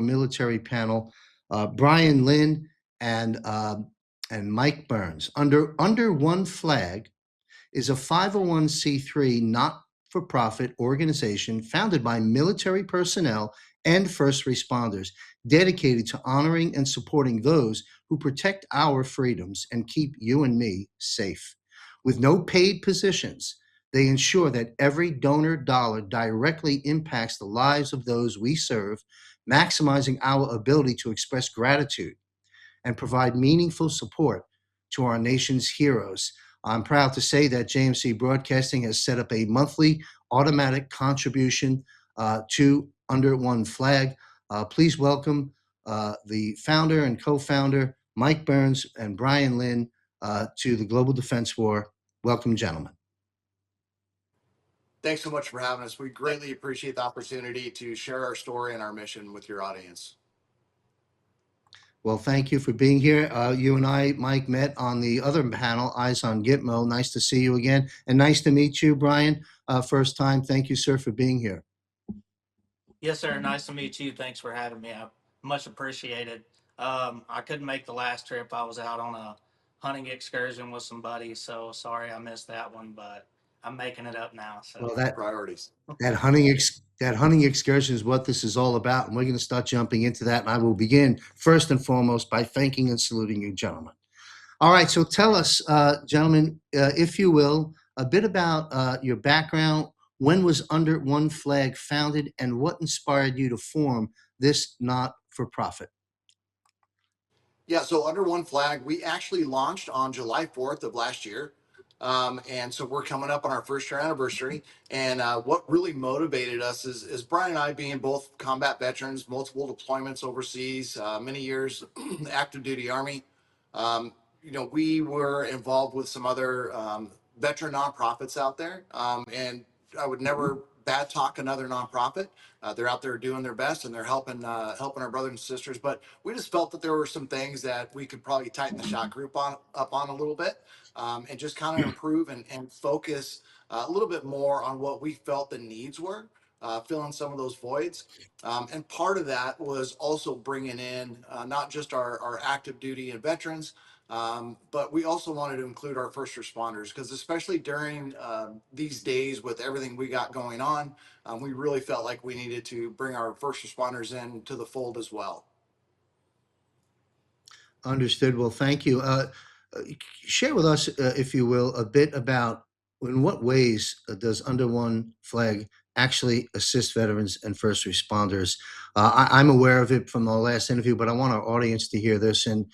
military panel, Bryan Lynn and Mike Burns. Under One Flag is a 501c3 not-for-profit organization founded by military personnel and first responders, dedicated to honoring and supporting those who protect our freedoms and keep you and me safe. With no paid positions, they ensure that every donor dollar directly impacts the lives of those we serve, maximizing our ability to express gratitude and provide meaningful support to our nation's heroes. I'm proud to say that JMC Broadcasting has set up a monthly automatic contribution to Under One Flag. Please welcome the founder and co-founder, Mike Burns and Bryan Lynn, to the Global Defense War. Welcome, gentlemen. Thanks so much for having us. We greatly appreciate the opportunity to share our story and our mission with your audience. Well, thank you for being here. You and I, Mike, met on the other panel, Eyes on Gitmo. Nice to see you again. And nice to meet you, Bryan. First time. Thank you, sir, for being here. Yes, sir. Nice to meet you. Thanks for having me. I much appreciated. I couldn't make the last trip. I was out on a hunting excursion with some buddies, so sorry I missed that one, but I'm making it up now. So Well, that Priorities. hunting excursion is what this is all about, and we're going to start jumping into that. And I will begin first and foremost by thanking and saluting you, gentlemen. All right, so tell us, gentlemen, if you will, a bit about your background. When was Under One Flag founded, and what inspired you to form this not-for-profit? Yeah, so Under One Flag, we actually launched on July 4th of last year. And so we're coming up on our first year anniversary. And what really motivated us is Bryan and I being both combat veterans, multiple deployments overseas, many years active duty Army. We were involved with some other veteran nonprofits out there. And I would never bad talk another nonprofit. They're out there doing their best and they're helping our brothers and sisters. But we just felt that there were some things that we could probably tighten the shot group up on a little bit, and just kind of improve and focus a little bit more on what we felt the needs were, filling some of those voids. And part of that was also bringing in not just our active duty and veterans, but we also wanted to include our first responders because especially during these days with everything we got going on, we really felt like we needed to bring our first responders into the fold as well. Understood. Well, thank you. Share with us, if you will, a bit about in what ways does Under One Flag actually assist veterans and first responders. I'm aware of it from the last interview, but I want our audience to hear this. And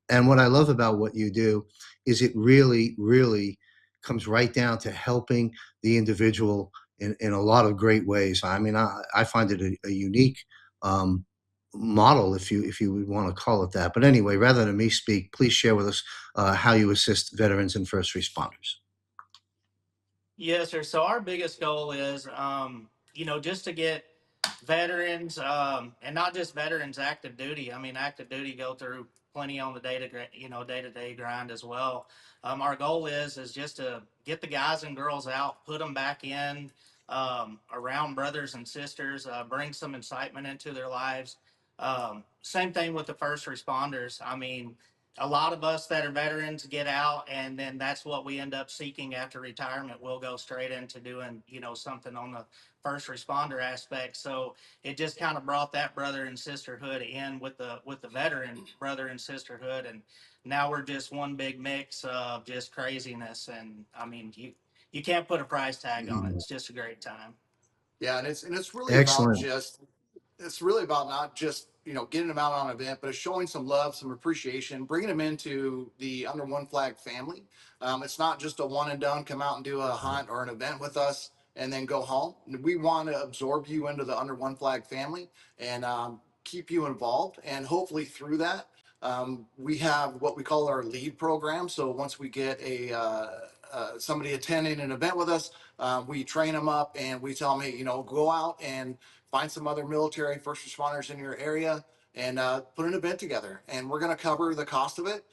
what I love about what you do is it really, really comes right down to helping the individual in a lot of great ways. I mean, I find it a unique model, if you would want to call it that. But anyway, rather than me speak, please share with us how you assist veterans and first responders. yes, sir. So our biggest goal is, just to get veterans, and not just veterans active duty. I mean, active duty go through plenty on the day-to-day grind as well. Our goal is just to get the guys and girls out, put them back in, around brothers and sisters, bring some incitement into their lives. Same thing with the first responders. I mean, a lot of us that are veterans get out, and then that's what we end up seeking after retirement. We'll go straight into doing, something on the first responder aspect. So it just kind of brought that brother and sisterhood in with the veteran brother and sisterhood, and now we're just one big mix of just craziness. And I mean, you can't put a price tag on it. It's just a great time. Yeah, and it's really about Excellent. just it's really about not just getting them out on an event, but it's showing some love, some appreciation, bringing them into the Under One Flag family. It's not just a one and done, come out and do a hunt or an event with us and then go home. We want to absorb you into the Under One Flag family and keep you involved, and hopefully through that we have what we call our lead program. So once we get somebody attending an event with us, we train them up and we tell them, hey, go out and find some other military first responders in your area and put an event together. And we're going to cover the cost of it.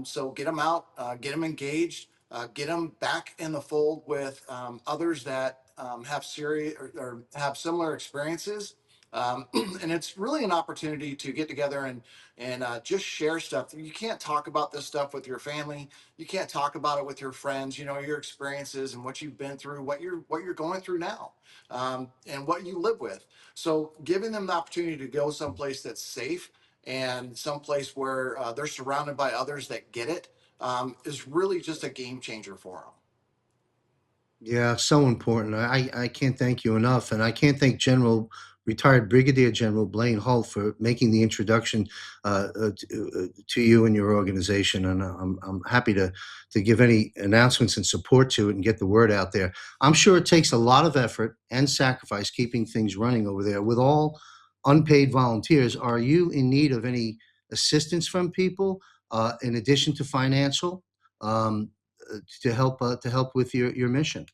So get them out, get them engaged, get them back in the fold with others that have serious or have similar experiences. And it's really an opportunity to get together and just share stuff. You can't talk about this stuff with your family. You can't talk about it with your friends. You know, your experiences and what you've been through, what you're going through now, and what you live with. So giving them the opportunity to go someplace that's safe and someplace where they're surrounded by others that get it, is really just a game changer for them. Yeah, so important. I can't thank you enough. And I can't thank retired Brigadier General Blaine Hull for making the introduction to you and your organization. And I'm happy to give any announcements and support to it and get the word out there. I'm sure it takes a lot of effort and sacrifice keeping things running over there with all unpaid volunteers. Are you in need of any assistance from people in addition to financial? To help with your mission.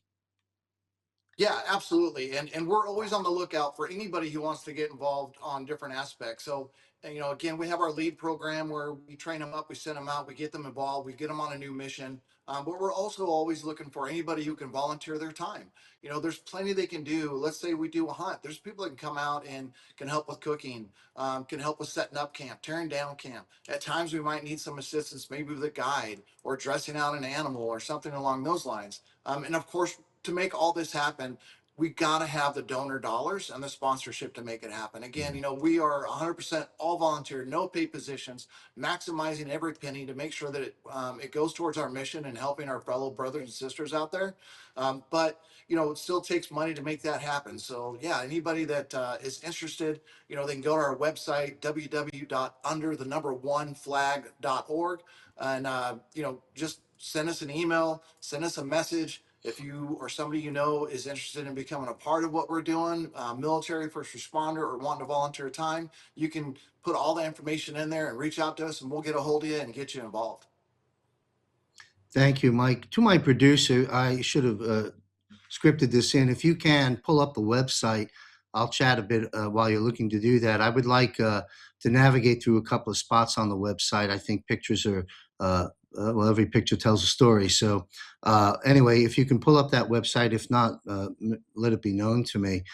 Yeah, absolutely. And we're always on the lookout for anybody who wants to get involved on different aspects. So, and, again, we have our lead program where we train them up, we send them out, we get them involved, we get them on a new mission. But we're also always looking for anybody who can volunteer their time. There's plenty they can do. Let's say we do a hunt. There's people that can come out and can help with cooking, can help with setting up camp, tearing down camp. At times we might need some assistance, maybe with a guide or dressing out an animal or something along those lines. And of course, to make all this happen, we got to have the donor dollars and the sponsorship to make it happen. Again, we are 100% all volunteer, no paid positions, maximizing every penny to make sure that it goes towards our mission and helping our fellow brothers and sisters out there. But it still takes money to make that happen. So yeah, anybody that is interested, they can go to our website, www.underthenumber1flag.org, and just send us an email, send us a message. If you or somebody is interested in becoming a part of what we're doing, military, first responder, or wanting to volunteer time, you can put all the information in there and reach out to us, and we'll get a hold of you and get you involved. Thank you, Mike. To my producer, I should have scripted this in. If you can pull up the website, I'll chat a bit while you're looking to do that. I would like to navigate through a couple of spots on the website. I think pictures are, well, every picture tells a story. So anyway, if you can pull up that website, if not, let it be known to me.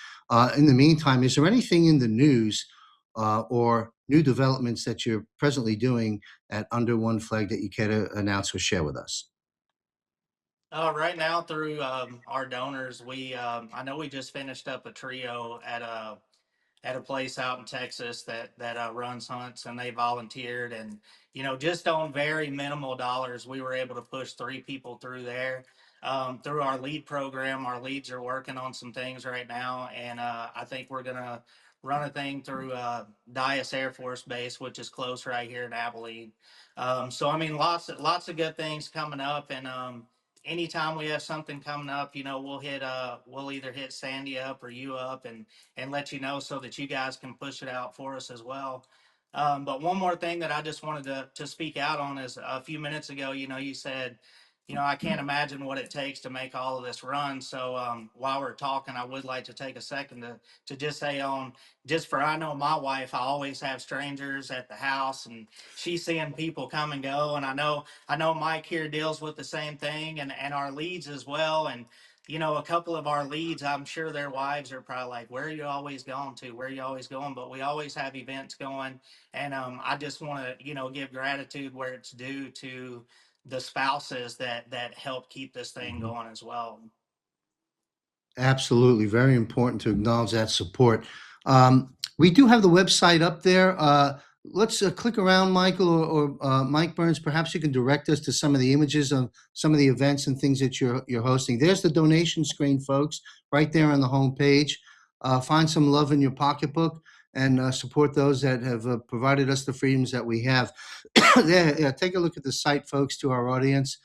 In the meantime, is there anything in the news or new developments that you're presently doing at Under One Flag that you care to announce or share with us? Right now, through our donors, I know we just finished up a trio at a place out in Texas that runs hunts, and they volunteered. And just on very minimal dollars, we were able to push 3 people through there. Through our lead program, our leads are working on some things right now, and I think we're gonna run a thing through Dias Air Force Base, which is close right here in Abilene. So I mean, lots of good things coming up, and anytime we have something coming up, we'll either hit Sandy up or you up, and let you know so that you guys can push it out for us as well. But one more thing that I just wanted to speak out on is a few minutes ago, you said, I can't imagine what it takes to make all of this run. So while we're talking, I would like to take a second to just say I know my wife, I always have strangers at the house, and she's seeing people come and go. And I know Mike here deals with the same thing, and our leads as well. And a couple of our leads, I'm sure their wives are probably like, "Where are you always going to? Where are you always going?" But we always have events going, and I just want to, give gratitude where it's due to the spouses that help keep this thing Mhm. going as well. Absolutely. Very important to acknowledge that support. We do have the website up there. Let's click around, Michael or Mike Burns. Perhaps you can direct us to some of the images of some of the events and things that you're hosting. There's the donation screen, folks, right there on the home page. Find some love in your pocketbook and support those that have provided us the freedoms that we have. Yeah, take a look at the site, folks, to our audience.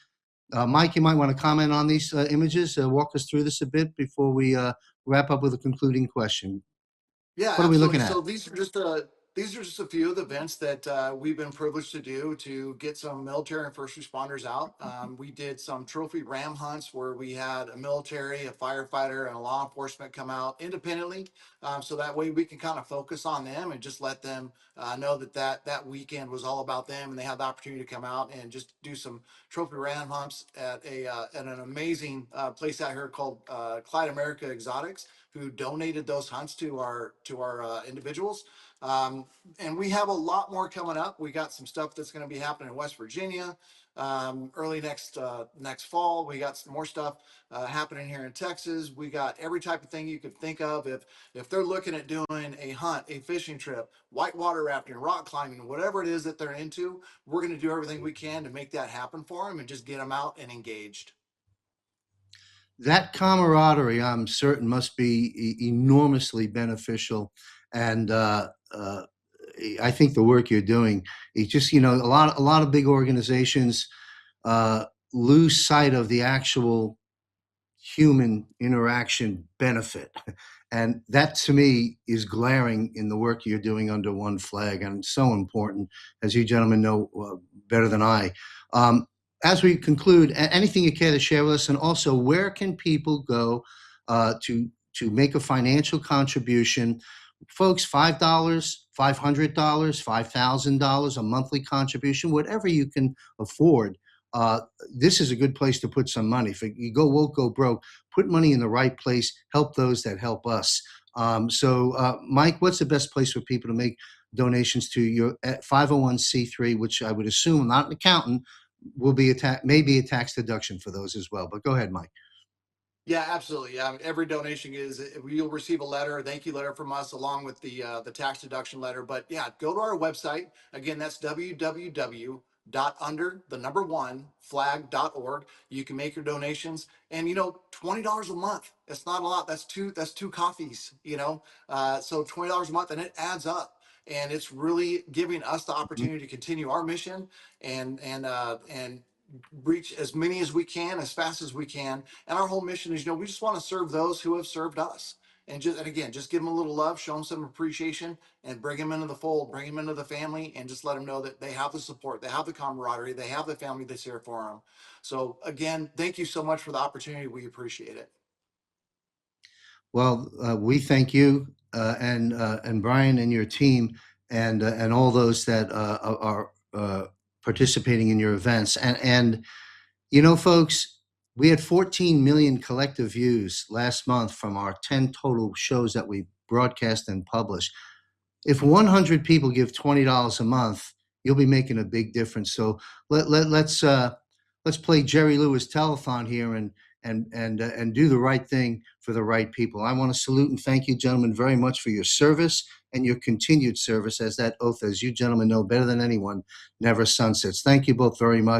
Mike, you might want to comment on these images, walk us through this a bit before we wrap up with a concluding question. Yeah, What are we absolutely. looking at? So these are just these are just a few of the events that we've been privileged to do to get some military and first responders out. We did some trophy ram hunts where we had a military, a firefighter, and a law enforcement come out independently. So that way we can kind of focus on them and just let them know that weekend was all about them, and they had the opportunity to come out and just do some trophy ram hunts at at an amazing place out here called Clyde America Exotics, who donated those hunts to our individuals. And we have a lot more coming up. We got some stuff that's going to be happening in West Virginia early next fall. We got some more stuff happening here in Texas. We got every type of thing you could think of. If they're looking at doing a hunt, a fishing trip, whitewater rafting, rock climbing, whatever it is that they're into, we're going to do everything we can to make that happen for them and just get them out and engaged. That camaraderie, I'm certain, must be enormously beneficial. And I think the work you're doing, it just, a lot of big organizations lose sight of the actual human interaction benefit. And that to me is glaring in the work you're doing under one flag, and so important, as you gentlemen know better than I. As we conclude, anything you care to share with us, and also where can people go to make a financial contribution? Folks, $5, $500, $5,000, a monthly contribution, whatever you can afford. This is a good place to put some money. If you won't go broke, put money in the right place, help those that help us. Mike, what's the best place for people to make donations to your 501c3, which I would assume, not an accountant, will be maybe a tax deduction for those as well. But go ahead, Mike. Yeah, absolutely. Every donation you'll receive a letter, a thank you letter from us, along with the tax deduction letter. But yeah, go to our website. Again, that's www.under1flag.org. You can make your donations, and $20 a month. It's not a lot. That's two coffees. So $20 a month, and it adds up. And it's really giving us the opportunity to continue our mission and reach as many as we can, as fast as we can. And our whole mission is, we just want to serve those who have served us. And again, just give them a little love, show them some appreciation, and bring them into the fold, bring them into the family, and just let them know that they have the support, they have the camaraderie, they have the family that's here for them. So again, thank you so much for the opportunity. We appreciate it. Well, we thank you and Bryan and your team and all those that are participating in your events. And folks, we had 14 million collective views last month from our 10 total shows that we broadcast and publish. If 100 people give $20 a month, you'll be making a big difference. So let's play Jerry Lewis telethon here and do the right thing for the right people. I want to salute and thank you, gentlemen, very much for your service and your continued service, as that oath, as you gentlemen know better than anyone, never sunsets. Thank you both very much.